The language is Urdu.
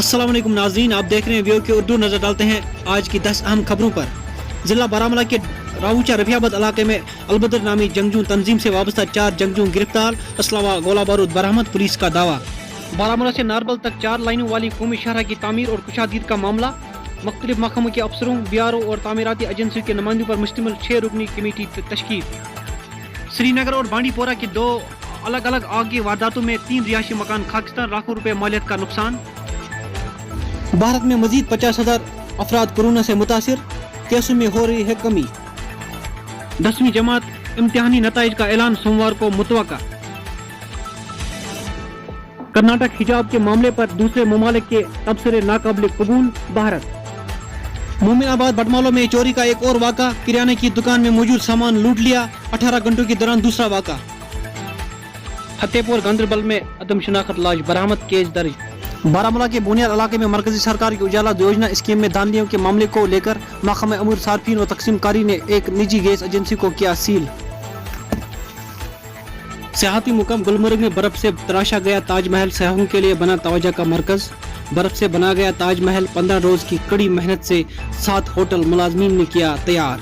السلام علیکم ناظرین، آپ دیکھ رہے ہیں ویو کے اردو. نظر ڈالتے ہیں آج کی 10 اہم خبروں پر. ضلع بارہمولہ کے راوچہ رفیع آباد علاقے میں البدر نامی جنگجو تنظیم سے وابستہ 4 جنگجو گرفتار، اسلحہ گولہ بارود برآمد، پولیس کا دعویٰ. بارہمولہ سے ناربل تک 4 لائنوں والی قومی شاہراہ کی تعمیر اور کشادگی کا معاملہ. مختلف محکموں کے افسروں، بیارو اور تعمیراتی ایجنسیوں کے نمائندوں پر مشتمل 6 رکنی کمیٹی تشکیل. سری نگر اور بانڈی پورہ کے 2 الگ الگ آگ کی وارداتوں میں 3 رہائشی مکان خاکستر، لاکھوں روپے مالیت کا نقصان. بھارت میں مزید 50,000 افراد کورونا سے متاثر، کیسوں میں ہو رہی ہے کمی. 10ویں جماعت امتحانی نتائج کا اعلان سوموار کو متوقع. کرناٹک حجاب کے معاملے پر دوسرے ممالک کے تبصرے ناقابل قبول. بھارت. مومن آباد بٹمالو میں چوری کا ایک اور واقعہ، کریانے کی دکان میں موجود سامان لوٹ لیا. 18 گھنٹوں کے دوران دوسرا واقعہ. فتح پور گاندربل میں عدم شناخت لاش برآمد، کیس درج. بارہمولہ کے بونیار علاقے میں مرکزی سرکار کی اجالا یوجنا اسکیم میں دھاندلیوں کے معاملے کو لے کر محکمہ امور صارفین و تقسیم کاری نے ایک نجی گیس ایجنسی کو کیا سیل. سیاحتی مقام گلمرگ میں برف سے تراشا گیا تاج محل، سیاحوں کے لیے بنا توجہ کا مرکز. برف سے بنا گیا تاج محل 15 روز کی کڑی محنت سے 7 ہوٹل ملازمین نے کیا تیار.